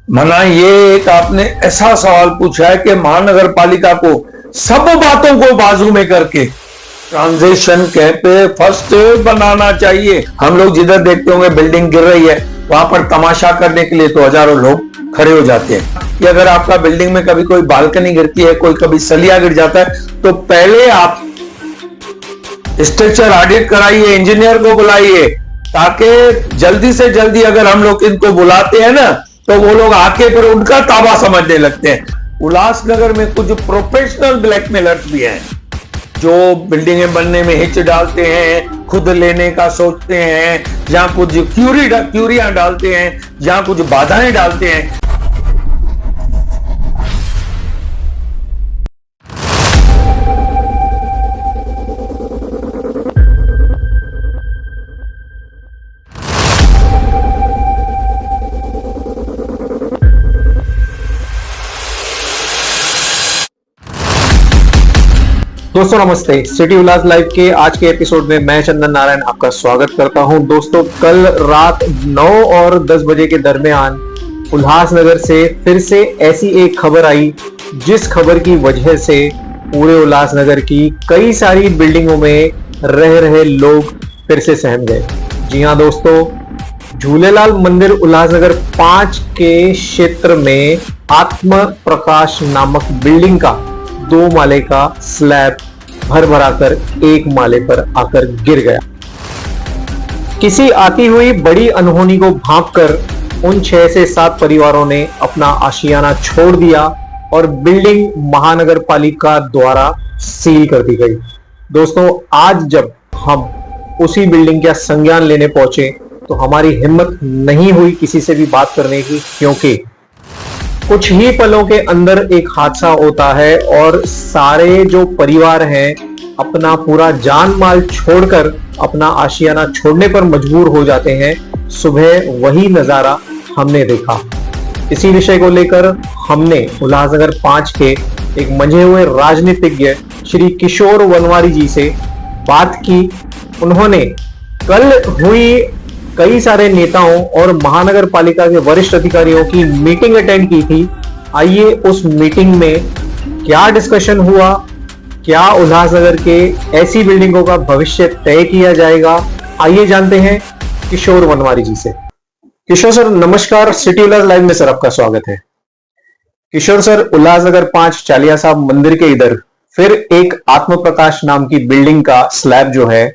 मना ये एक आपने ऐसा सवाल पूछा है कि महानगर पालिका को सब बातों को बाजू में करके ट्रांजिशन पे फर्स्ट बनाना चाहिए। हम लोग जिधर देखते होंगे बिल्डिंग गिर रही है, वहां पर तमाशा करने के लिए तो हजारों लोग खड़े हो जाते हैं कि अगर आपका बिल्डिंग में कभी कोई बालकनी गिरती है, कोई कभी सलिया गिर जाता है, तो पहले आप स्ट्रक्चर ऑडिट कराइए, इंजीनियर को बुलाइए, ताकि जल्दी से जल्दी अगर हम लोग इनको बुलाते हैं ना, तो वो लोग आके फिर उनका ताबा समझने लगते हैं। उल्लासनगर में कुछ प्रोफेशनल ब्लैकमेलर्स भी हैं जो बिल्डिंगें बनने में हिच डालते हैं, खुद लेने का सोचते हैं, जहां कुछ क्यूरियां डालते हैं, जहां कुछ बाधाएं डालते हैं। दोस्तों नमस्ते। सिटी उल्लास लाइव के आज के एपिसोड में मैं चंदन नारायण आपका स्वागत करता हूं। दोस्तों, कल रात 9 और 10 बजे के दरमियान उल्लासनगर से फिर से ऐसी एक खबर आई जिस खबर की वजह से पूरे उल्लासनगर की कई सारी बिल्डिंगों में रह रहे लोग फिर से सहम गए। जी हां दोस्तों, झूलेलाल मंदिर उल्लासनगर 5 के क्षेत्र में आत्म प्रकाश नामक बिल्डिंग का 2 माले का स्लैब भर भराकर 1 माले पर आकर गिर गया। किसी आती हुई बड़ी अनहोनी को भांपकर उन 6 से 7 परिवारों ने अपना आशियाना छोड़ दिया और बिल्डिंग महानगर पालिका द्वारा सील कर दी गई। दोस्तों, आज जब हम उसी बिल्डिंग का संज्ञान लेने पहुंचे तो हमारी हिम्मत नहीं हुई किसी से भी बात करने की, क्योंकि कुछ ही पलों के अंदर एक हादसा होता है और सारे जो परिवार हैं अपना पूरा जान माल छोड़कर अपना आशियाना छोड़ने पर मजबूर हो जाते हैं। सुबह वही नजारा हमने देखा। इसी विषय को लेकर हमने उल्लासनगर 5 के एक मंझे हुए राजनीतिज्ञ श्री किशोर वनवारी जी से बात की। उन्होंने कल हुई कई सारे नेताओं और महानगर पालिका के वरिष्ठ अधिकारियों की मीटिंग अटेंड की थी। आइए उस मीटिंग में क्या डिस्कशन हुआ, क्या उल्लासनगर के ऐसी बिल्डिंगों का भविष्य तय किया जाएगा, आइए जानते हैं किशोर वनवारी जी से। किशोर सर नमस्कार, सिटी उल्लास लाइव में सर आपका स्वागत है। किशोर सर, उल्लासनगर 5 चालिया साहब मंदिर के इधर फिर एक आत्म प्रकाश नाम की बिल्डिंग का स्लैब जो है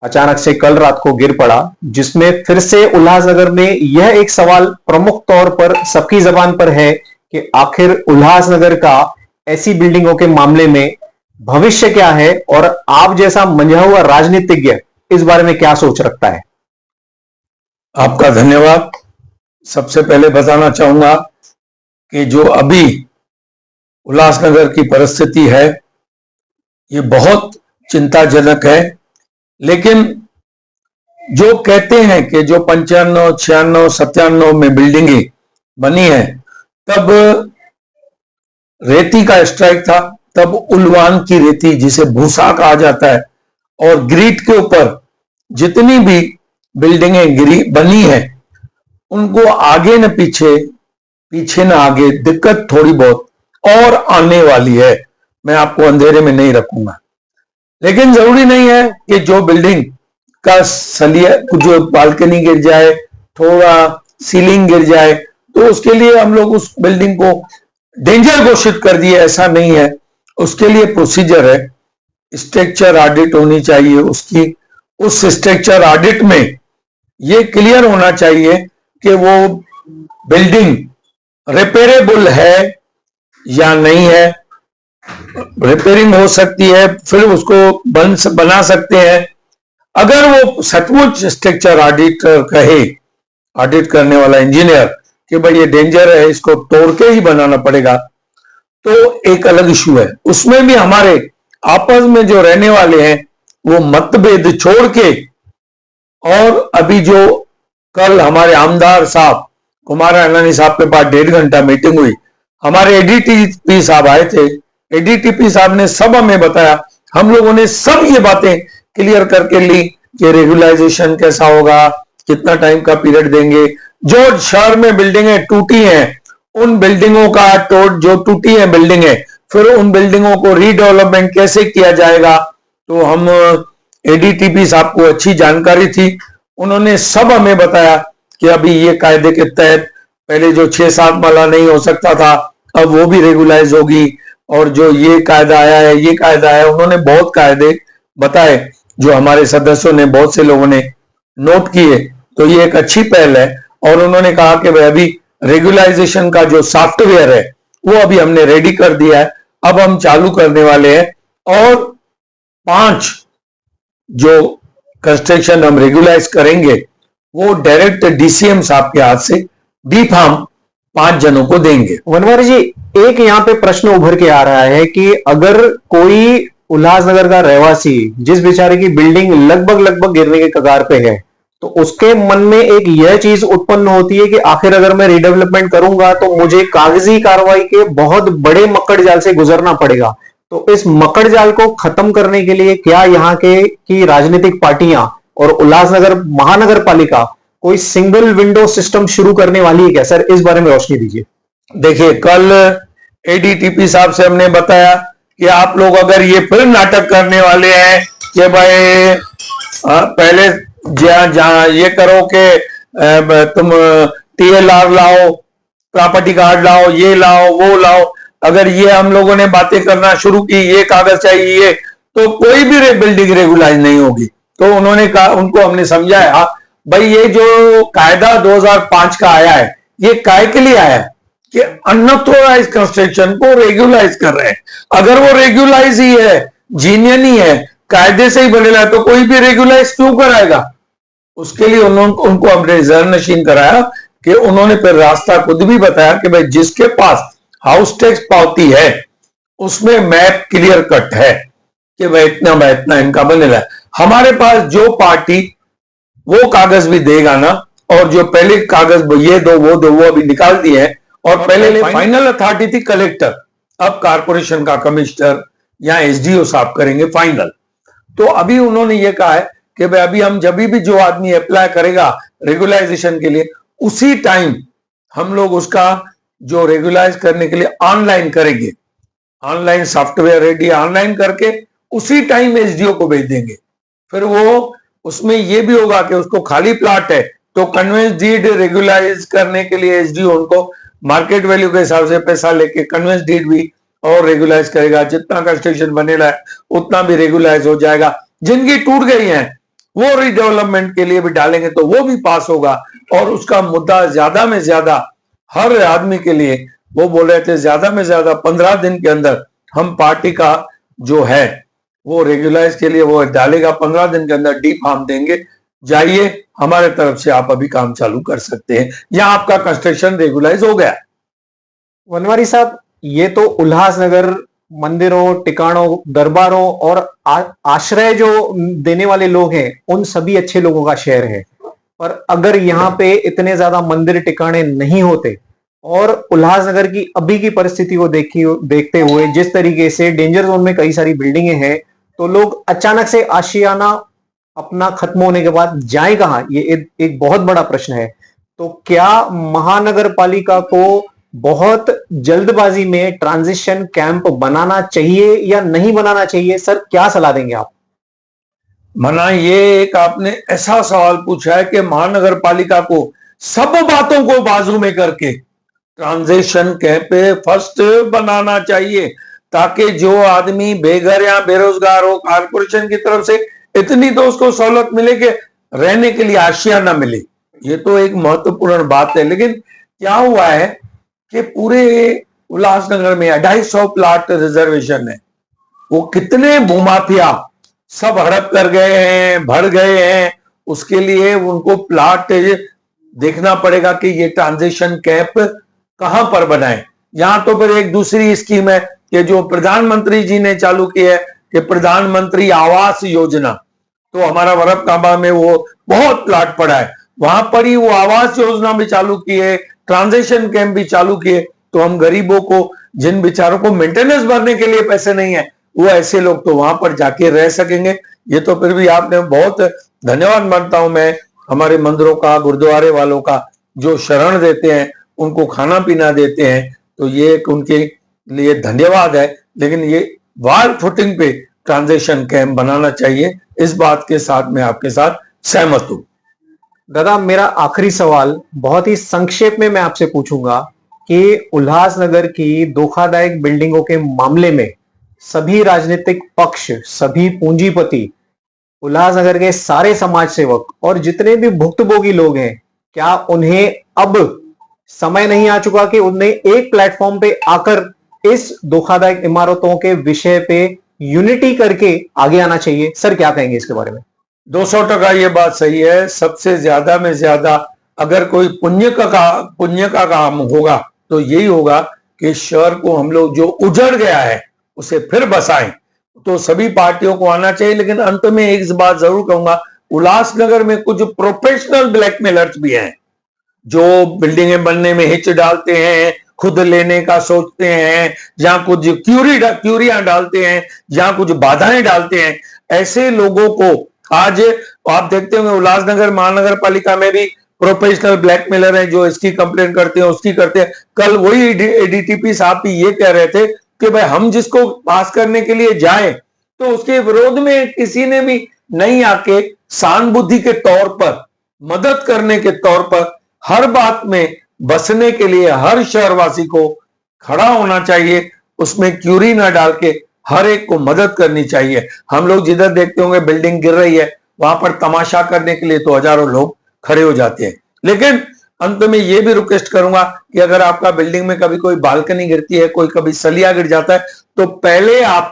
अचानक से कल रात को गिर पड़ा, जिसमें फिर से उल्लासनगर में यह एक सवाल प्रमुख तौर पर सबकी जबान पर है कि आखिर उल्लासनगर का ऐसी बिल्डिंगों के मामले में भविष्य क्या है और आप जैसा मंझा हुआ राजनीतिज्ञ इस बारे में क्या सोच रखता है। आपका धन्यवाद। सबसे पहले बताना चाहूंगा कि जो अभी उल्लासनगर की परिस्थिति है ये बहुत चिंताजनक है, लेकिन जो कहते हैं कि जो 95, 96, 97 में बिल्डिंगें बनी है, तब रेती का स्ट्राइक था, तब उल्वान की रेती जिसे भूसा कहा जाता है, और ग्रीट के ऊपर जितनी भी बिल्डिंगें बनी है उनको आगे न पीछे, पीछे न आगे दिक्कत थोड़ी बहुत और आने वाली है। मैं आपको अंधेरे में नहीं रखूंगा, लेकिन जरूरी नहीं है कि जो बिल्डिंग का सलिया, जो बालकनी गिर जाए, थोड़ा सीलिंग गिर जाए, तो उसके लिए हम लोग उस बिल्डिंग को डेंजर घोषित कर दिए, ऐसा नहीं है। उसके लिए प्रोसीजर है, स्ट्रक्चर ऑडिट होनी चाहिए। उसकी उस स्ट्रक्चर ऑडिट में ये क्लियर होना चाहिए कि वो बिल्डिंग रिपेरेबल है या नहीं है। रिपेयरिंग हो सकती है, फिर उसको बना सकते हैं। अगर वो सचमुच स्ट्रक्चर ऑडिटर कहे, ऑडिट करने वाला इंजीनियर, कि भाई ये डेंजर है, इसको तोड़ के ही बनाना पड़ेगा, तो एक अलग इशू है। उसमें भी हमारे आपस में जो रहने वाले हैं वो मतभेद छोड़ के, और अभी जो कल हमारे आमदार साहब कुमार अलानी साहब के पास 1.5 घंटा मीटिंग हुई, हमारे एडीटीपी साहब आए थे। एडीटीपी साहब ने सब हमें बताया, हम लोगों ने सब ये बातें क्लियर करके ली कि रेगुलाइजेशन कैसा होगा, कितना टाइम का पीरियड देंगे। जो शहर में बिल्डिंगें टूटी हैं उन बिल्डिंगों का जो टूटी है बिल्डिंग है, फिर उन बिल्डिंगों को रीडेवलपमेंट कैसे किया जाएगा। तो हम एडीटीपी साहब को अच्छी जानकारी थी, उन्होंने सब हमें बताया कि अभी ये कायदे के तहत पहले जो 6-7 माला नहीं हो सकता था, अब वो भी रेगुलाइज होगी, और जो ये कायदा आया है, ये कायदा आया, उन्होंने बहुत कायदे बताए जो हमारे सदस्यों ने, बहुत से लोगों ने नोट किए। तो ये एक अच्छी पहल है। और उन्होंने कहा कि भाई अभी रेगुलाइजेशन का जो सॉफ्टवेयर है वो अभी हमने रेडी कर दिया है, अब हम चालू करने वाले हैं। और 5 जो कंस्ट्रक्शन हम रेगुलाइज करेंगे वो डायरेक्ट डीसीएम साहब के हाथ से डी फार्म 5 जनों को देंगे। वनवारी जी, एक यहाँ पे प्रश्न उभर के आ रहा है कि अगर कोई उल्लासनगर का रहवासी, जिस बेचारे की बिल्डिंग लगभग गिरने के कगार पे है, तो उसके मन में एक यह चीज उत्पन्न होती है कि आखिर अगर मैं रीडेवलपमेंट करूंगा तो मुझे कागजी कार्रवाई के बहुत बड़े मकड़ जाल से गुजरना पड़ेगा। तो इस मकड़ जाल को खत्म करने के लिए क्या यहाँ के की राजनीतिक पार्टियां और उल्लासनगर महानगर पालिका कोई सिंगल विंडो सिस्टम शुरू करने वाली है क्या? सर, इस बारे में रोशनी दीजिए। देखिए, कल एडीटीपी साहब से हमने बताया कि आप लोग अगर ये फिर नाटक करने वाले हैं कि भाई पहले जहां ये करो कि तुम टीएलआर लाओ, प्रॉपर्टी कार्ड लाओ, ये लाओ, वो लाओ, अगर ये हम लोगों ने बातें करना शुरू की, ये कागज चाहिए, तो कोई भी बिल्डिंग रेगुलाइज नहीं होगी। तो उन्होंने कहा, उनको हमने समझाया भाई ये जो कायदा 2005 का आया है, ये काय के लिए आया है कि अनऑथोराइज कंस्ट्रक्शन को रेगुलाइज कर रहे हैं। अगर वो रेगुलाइज ही है, जीनियन ही है, कायदे से ही बनेला है, तो कोई भी रेगुलाइज क्यों कराएगा। उसके लिए उनको हमने जरनशीन कराया कि उन्होंने फिर रास्ता खुद भी बताया कि भाई जिसके पास हाउस टैक्स पावती है उसमें मैप क्लियर कट है कि भाई इतना इनका बनेला है। हमारे पास जो पार्टी वो कागज भी देगा ना, और जो पहले कागज ये दो वो अभी निकाल दिए हैं, और पहले फाइनल अथॉरिटी थी कलेक्टर, अब कारपोरेशन का कमिश्नर या एसडीओ साहब करेंगे फाइनल। तो अभी उन्होंने ये कहा है कि भाई अभी हम जब भी जो आदमी अप्लाई करेगा रेगुलाइजेशन के लिए, उसी टाइम हम लोग उसका जो रेगुलाइज करने के लिए ऑनलाइन करेंगे, ऑनलाइन सॉफ्टवेयर रेडी ऑनलाइन करके उसी टाइम एसडीओ को भेज देंगे। फिर वो उसमें ये भी होगा कि उसको खाली प्लॉट है तो कन्वेंस डीड रेगुलाइज करने के लिए एसडीओ उनको मार्केट वैल्यू के हिसाब से पैसा लेके कन्वेंस डीड भी और रेगुलाइज करेगा। जितना कंस्ट्रक्शन बनेगा है उतना भी रेगुलाइज हो जाएगा। जिनकी टूट गई है वो रीडेवलपमेंट के लिए भी डालेंगे तो वो भी पास होगा। और उसका मुद्दा ज्यादा में ज्यादा हर आदमी के लिए, वो बोल रहे थे ज्यादा में ज्यादा 15 दिन के अंदर हम पार्टी का जो है वो रेगुलाइज के लिए वो डालेगा, 15 दिन के अंदर डी फार्म देंगे, जाइए हमारे तरफ से आप अभी काम चालू कर सकते हैं या आपका कंस्ट्रक्शन रेगुलाइज हो गया। वनवारी साहब, ये तो उल्लासनगर मंदिरों, टिकाणों, दरबारों और आश्रय जो देने वाले लोग हैं उन सभी अच्छे लोगों का शहर है। पर अगर यहाँ पे इतने ज्यादा मंदिर टिकाणे नहीं होते और उल्लासनगर की अभी की परिस्थिति को देखते हुए जिस तरीके से डेंजर जोन में कई सारी बिल्डिंगें हैं, तो लोग अचानक से आशियाना अपना खत्म होने के बाद जाए कहां, ये एक बहुत बड़ा प्रश्न है। तो क्या महानगर पालिका को बहुत जल्दबाजी में ट्रांजिशन कैंप बनाना चाहिए या नहीं बनाना चाहिए? सर, क्या सलाह देंगे आप? मना, ये एक आपने ऐसा सवाल पूछा है कि महानगर पालिका को सब बातों को बाजू में करके ट्रांजिशन कैंप फर्स्ट बनाना चाहिए, ताकि जो आदमी बेघर या बेरोजगार हो, कारपोरेशन की तरफ से इतनी तो उसको सहूलत मिले कि रहने के लिए आशियाना मिले। ये तो एक महत्वपूर्ण बात है। लेकिन क्या हुआ है कि पूरे उल्लासनगर में 250 प्लाट रिजर्वेशन है। वो कितने भूमाफिया सब हड़प कर गए हैं, भर गए हैं। उसके लिए उनको प्लाट देखना पड़ेगा कि ये ट्रांजिशन कैंप कहां पर बनाए। यहां तो फिर एक दूसरी स्कीम है कि जो प्रधानमंत्री जी ने चालू की है कि प्रधानमंत्री आवास योजना, तो हमारा वरप काबा में वो बहुत प्लाट पड़ा है, वहां पर ही वो आवास योजना भी चालू की है, ट्रांजिशन कैंप भी चालू किए। तो हम गरीबों को, जिन बेचारों को मेंटेनेंस भरने के लिए पैसे नहीं है, वो ऐसे लोग तो वहां पर जाके रह सकेंगे। ये तो फिर भी आपने बहुत धन्यवाद मानता हूं मैं हमारे मंदिरों का, गुरुद्वारे वालों का, जो शरण देते हैं उनको खाना पीना देते हैं, तो ये एक उनके लिए धन्यवाद है। लेकिन ये वार फुटिंग पे ट्रांजिशन कैंप बनाना चाहिए, इस बात के साथ मैं आपके साथ सहमत हूं। दादा, मेरा आखिरी सवाल बहुत ही संक्षेप में मैं आपसे पूछूंगा कि उल्लासनगर की धोखादायक बिल्डिंगों के मामले में सभी राजनीतिक पक्ष, सभी पूंजीपति, उल्लासनगर के सारे समाज सेवक और जितने भी भुक्तभोगी लोग हैं, क्या उन्हें अब समय नहीं आ चुका कि उन्हें एक प्लेटफॉर्म पे आकर इस धोखादायक इमारतों के विषय पे यूनिटी करके आगे आना चाहिए? सर, क्या कहेंगे इसके बारे में? 200% ये बात सही है। सबसे ज्यादा में ज्यादा अगर कोई पुण्य का काम होगा तो यही होगा कि शहर को हम लोग जो उजड़ गया है उसे फिर बसाएं। तो सभी पार्टियों को आना चाहिए। लेकिन अंत में एक बात जरूर कहूंगा, उल्लासनगर में कुछ प्रोफेशनल ब्लैकमेलर्स भी हैं जो बिल्डिंगें बनने में हिच डालते हैं, खुद लेने का सोचते हैं, जहां कुछ क्यूरियां डालते हैं, जहां कुछ बाधाएं डालते हैं। ऐसे लोगों को आज आप देखते होंगे उल्लासनगर महानगर पालिका में भी प्रोफेशनल ब्लैकमेलर हैं जो इसकी कंप्लेन करते हैं, उसकी करते हैं। कल वही एडीटीपी साहब भी ये कह रहे थे कि भाई हम जिसको पास करने के लिए जाए तो उसके विरोध में किसी ने भी नहीं आके सहानुभूति के तौर पर, मदद करने के तौर पर हर बात में बसने के लिए हर शहरवासी को खड़ा होना चाहिए। उसमें क्यूरी ना डाल के हर एक को मदद करनी चाहिए। हम लोग जिधर देखते होंगे बिल्डिंग गिर रही है, वहां पर तमाशा करने के लिए तो हजारों लोग खड़े हो जाते हैं। लेकिन अंत में यह भी रिक्वेस्ट करूंगा कि अगर आपका बिल्डिंग में कभी कोई बालकनी गिरती है, कोई कभी सलिया गिर जाता है, तो पहले आप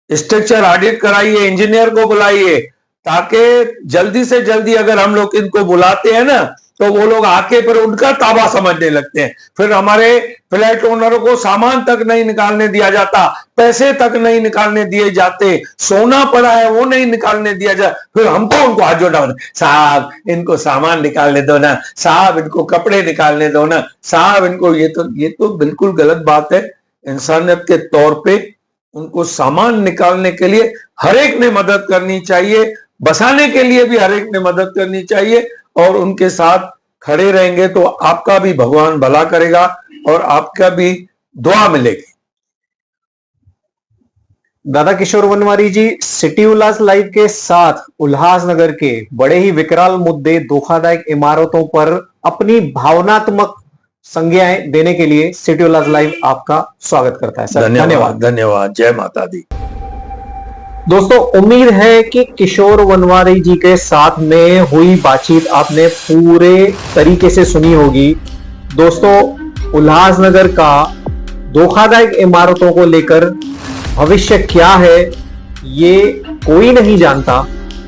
स्ट्रक्चर ऑडिट कराइए, इंजीनियर को बुलाइए, ताकि जल्दी से जल्दी अगर हम लोग इनको बुलाते हैं ना तो वो लोग आके फिर उनका ताबा समझने लगते हैं। फिर हमारे फ्लैट ओनरों को सामान तक नहीं निकालने दिया जाता, पैसे तक नहीं निकालने दिए जाते, सोना पड़ा है वो नहीं निकालने दिया जाता। फिर हमको उनको हाथ जोड़ना होता, साहब इनको सामान निकालने दो ना, साहब इनको कपड़े निकालने दो ना, साहब इनको। ये तो बिल्कुल गलत बात है। इंसानियत के तौर पे उनको सामान निकालने के लिए हर एक ने मदद करनी चाहिए, बसाने के लिए भी हर एक ने मदद करनी चाहिए, और उनके साथ खड़े रहेंगे तो आपका भी भगवान भला करेगा और आपका भी दुआ मिलेगी। दादा किशोर वनवारी जी, सिटी उल्लास लाइव के साथ उल्लासनगर के बड़े ही विकराल मुद्दे, धोखादायक इमारतों पर अपनी भावनात्मक संज्ञाएं देने के लिए सिटी उल्लास लाइव आपका स्वागत करता है। सर, धन्यवाद। धन्यवाद। जय माता दी। दोस्तों, उम्मीद है कि किशोर वनवारी जी के साथ में हुई बातचीत आपने पूरे तरीके से सुनी होगी। दोस्तों, उल्लासनगर का धोखादायक इमारतों को लेकर भविष्य क्या है ये कोई नहीं जानता,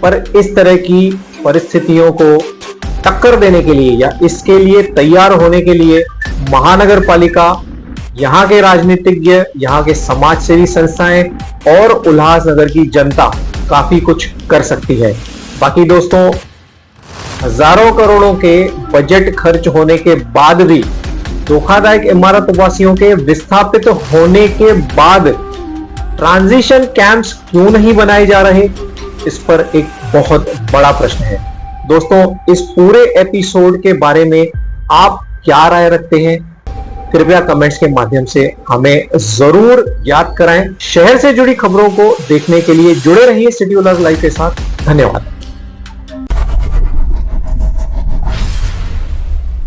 पर इस तरह की परिस्थितियों को टक्कर देने के लिए या इसके लिए तैयार होने के लिए महानगर पालिका, यहाँ के राजनीतिज्ञ, यहाँ के समाज सेवी संस्थाएं और उल्लासनगर की जनता काफी कुछ कर सकती है। बाकी दोस्तों, हजारों करोड़ों के बजट खर्च होने के बाद भी धोखादायक इमारत वासियों के विस्थापित होने के बाद ट्रांजिशन कैंप्स क्यों नहीं बनाए जा रहे, इस पर एक बहुत बड़ा प्रश्न है। दोस्तों, इस पूरे एपिसोड के बारे में आप क्या राय रखते हैं? कृपया कमेंट्स के माध्यम से हमें जरूर याद कराएं। शहर से जुड़ी खबरों को देखने के लिए जुड़े रहिए सिटी उल्लास लाइव के साथ। धन्यवाद।